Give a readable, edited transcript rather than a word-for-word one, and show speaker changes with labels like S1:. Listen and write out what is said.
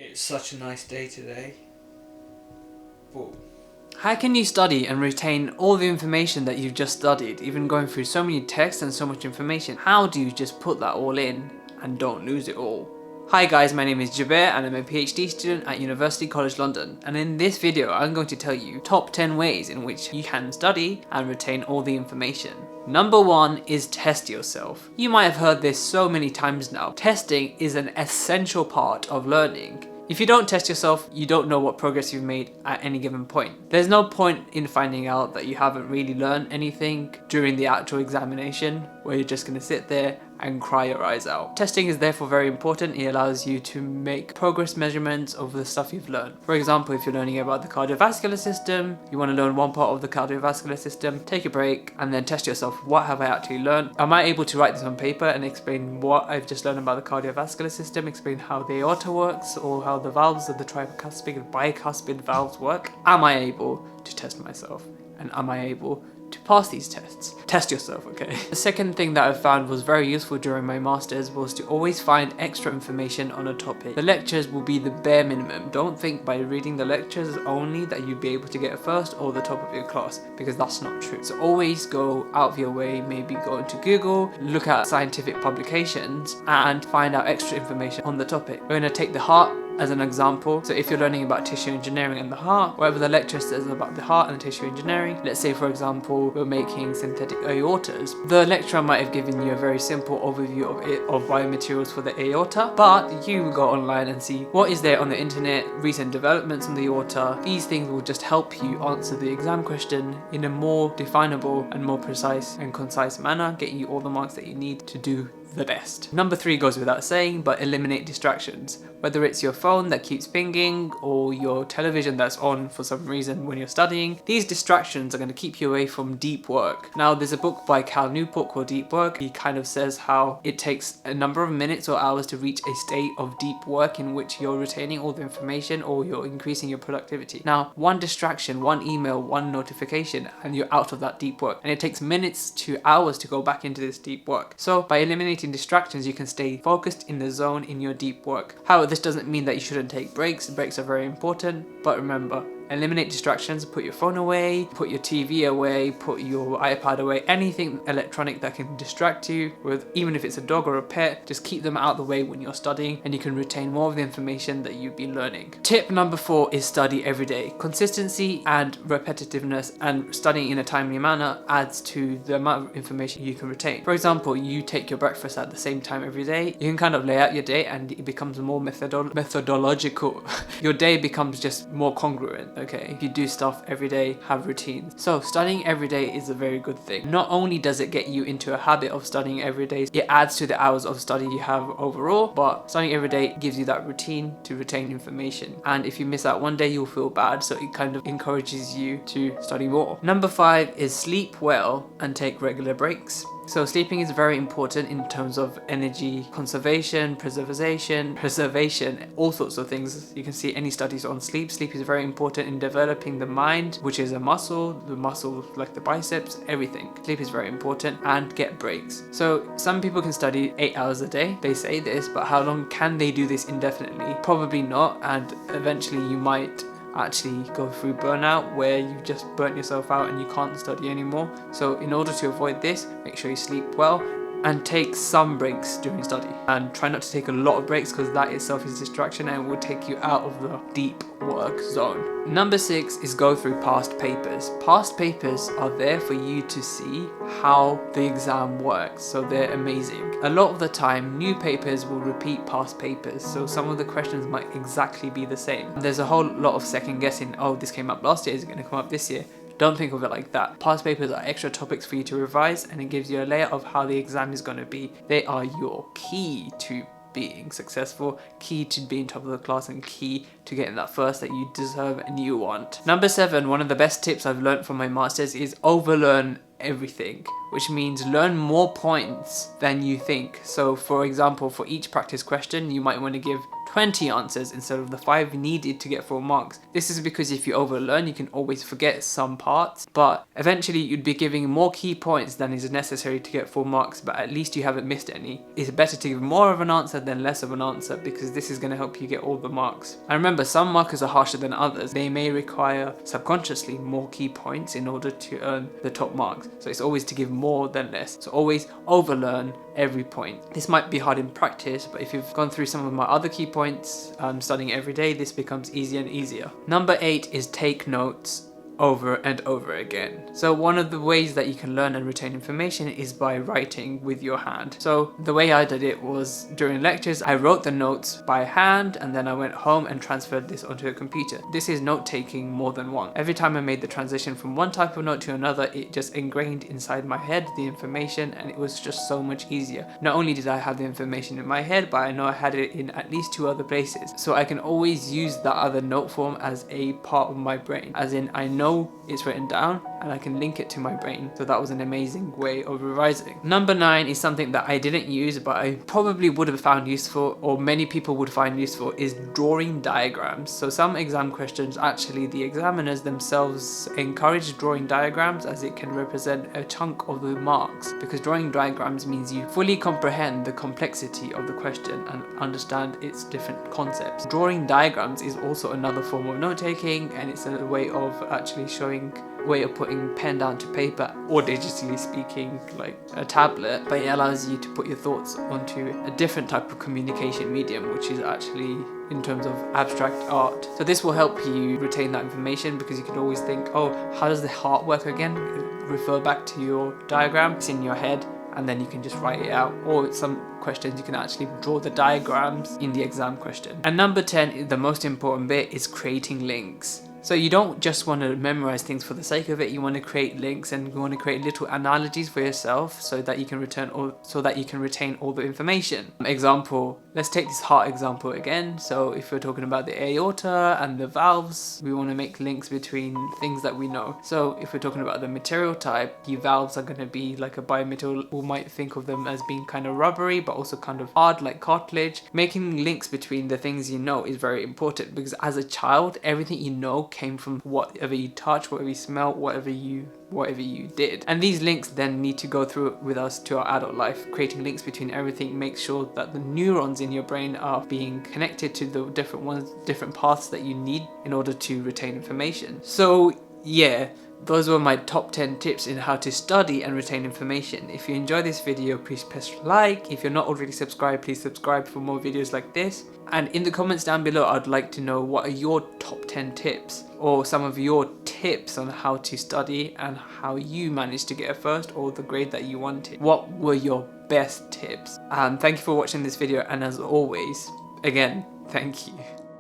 S1: It's such a nice day today. But
S2: How can you study and retain all the information that you've just studied, even going through so many texts and so much information? How do you just put that all in and don't lose it all? Hi guys, my name is Jubair and I'm a PhD student at University College London, and in this video I'm going to tell you top 10 ways in which you can study and retain all the information. Number 1 is test yourself. You might have heard this so many times now. Testing is an essential part of learning. If you don't test yourself, you don't know what progress you've made at any given point. There's no point in finding out that you haven't really learned anything during the actual examination, where you're just going to sit there and cry your eyes out. Testing is therefore very important. It allows you to make progress measurements of the stuff you've learned. For example, if you're learning about the cardiovascular system, you want to learn one part of the cardiovascular system, take a break and then test yourself. What have I actually learned? Am I able to write this on paper and explain what I've just learned about the cardiovascular system, explain how the aorta works or how the valves of the tricuspid and bicuspid valves work? Am I able to test myself? And am I able to pass these tests? Test yourself, okay? The second thing that I found was very useful during my masters was to always find extra information on a topic. The lectures will be the bare minimum. Don't think by reading the lectures only that you'd be able to get a first or the top of your class, because that's not true. So always go out of your way, maybe go into Google, look at scientific publications and find out extra information on the topic. We're going to take the heart as an example. So if you're learning about tissue engineering and the heart, whatever the lecturer says about the heart and tissue engineering, let's say for example we're making synthetic aortas, the lecturer might have given you a very simple overview of biomaterials for the aorta, but you go online and see what is there on the internet, recent developments on the aorta. These things will just help you answer the exam question in a more definable and more precise and concise manner, getting you all the marks that you need to do the best. Number 3 goes without saying, but eliminate distractions. Whether it's your phone that keeps pinging or your television that's on for some reason when you're studying, these distractions are going to keep you away from deep work. Now there's a book by Cal Newport called Deep Work. He kind of says how it takes a number of minutes or hours to reach a state of deep work in which you're retaining all the information or you're increasing your productivity. Now one distraction, one email, one notification and you're out of that deep work, and it takes minutes to hours to go back into this deep work. So by eliminating distractions you can stay focused in the zone in your deep work. However, this doesn't mean that you shouldn't take breaks. Breaks are very important, but remember, eliminate distractions. Put your phone away, put your TV away, put your iPad away, anything electronic that can distract you, with even if it's a dog or a pet, just keep them out of the way when you're studying and you can retain more of the information that you've been learning. Tip number 4 is study every day. Consistency and repetitiveness and studying in a timely manner adds to the amount of information you can retain. For example, you take your breakfast at the same time every day, you can kind of lay out your day and it becomes more methodological. Your day becomes just more congruent. Okay, if you do stuff every day, have routines. So studying every day is a very good thing. Not only does it get you into a habit of studying every day, it adds to the hours of study you have overall, but studying every day gives you that routine to retain information. And if you miss out one day, you'll feel bad, so it kind of encourages you to study more. Number 5 is sleep well and take regular breaks. So sleeping is very important in terms of energy conservation, preservation, all sorts of things. You can see any studies on sleep. Sleep is very important in developing the mind, which is a muscle, the muscle like the biceps, everything. Sleep is very important, and get breaks. So some people can study 8 hours a day. They say this, but how long can they do this indefinitely? Probably not, and eventually you might actually go through burnout where you just burnt yourself out and you can't study anymore. So in order to avoid this, make sure you sleep well and take some breaks during study, and try not to take a lot of breaks because that itself is distraction and will take you out of the deep work zone. Number 6 is go through past papers. Past papers are there for you to see how the exam works, so they're amazing. A lot of the time new papers will repeat past papers, so some of the questions might exactly be the same. There's a whole lot of second guessing. Oh, this came up last year, is it going to come up this year? Don't think of it like that. Past papers are extra topics for you to revise, and it gives you a layer of how the exam is going to be. They are your key to being successful, key to being top of the class, and key to getting that first that you deserve and you want. Number 7, one of the best tips I've learned from my masters is overlearn everything, which means learn more points than you think. So for example, for each practice question you might want to give 20 answers instead of the 5 needed to get full marks. This is because if you overlearn, you can always forget some parts, but eventually you'd be giving more key points than is necessary to get full marks, but at least you haven't missed any. It's better to give more of an answer than less of an answer, because this is going to help you get all the marks. And remember, some markers are harsher than others. They may require subconsciously more key points in order to earn the top marks. So it's always to give more than less. So always overlearn every point. This might be hard in practice, but if you've gone through some of my other key points, studying every day, this becomes easier and easier. Number 8 is take notes over and over again. So one of the ways that you can learn and retain information is by writing with your hand. So the way I did it was during lectures, I wrote the notes by hand and then I went home and transferred this onto a computer. This is note taking more than one. Every time I made the transition from one type of note to another, it just ingrained inside my head the information, and it was just so much easier. Not only did I have the information in my head, but I know I had it in at least 2 other places. So I can always use that other note form as a part of my brain, as in I know it's written down and I can link it to my brain. So that was an amazing way of revising. Number 9 is something that I didn't use, but I probably would have found useful, or many people would find useful, is drawing diagrams. So some exam questions, actually the examiners themselves encourage drawing diagrams, as it can represent a chunk of the marks, because drawing diagrams means you fully comprehend the complexity of the question and understand its different concepts. Drawing diagrams is also another form of note taking, and it's a way of actually showing way of putting pen down to paper, or digitally speaking like a tablet, but it allows you to put your thoughts onto a different type of communication medium, which is actually in terms of abstract art. So this will help you retain that information, because you can always think, oh, how does the heart work again? Refer back to your diagram, it's in your head, and then you can just write it out. Or some questions you can actually draw the diagrams in the exam question. And number 10, the most important bit, is creating links. So you don't just want to memorize things for the sake of it. You want to create links, and you want to create little analogies for yourself so that you can retain all the information. Example, let's take this heart example again. So if we're talking about the aorta and the valves, we want to make links between things that we know. So if we're talking about the material type, the valves are going to be like a biomaterial. We might think of them as being kind of rubbery, but also kind of hard, like cartilage. Making links between the things you know is very important, because as a child, everything you know came from whatever you touch, whatever you smell, whatever you did. And these links then need to go through with us to our adult life. Creating links between everything makes sure that the neurons in your brain are being connected to the different paths that you need in order to retain information. So yeah, those were my top 10 tips in how to study and retain information. If you enjoyed this video, please press like. If you're not already subscribed, please subscribe for more videos like this. And in the comments down below, I'd like to know what are your top 10 tips, or some of your tips on how to study and how you managed to get a first or the grade that you wanted. What were your best tips? Thank you for watching this video, and as always, again, thank you.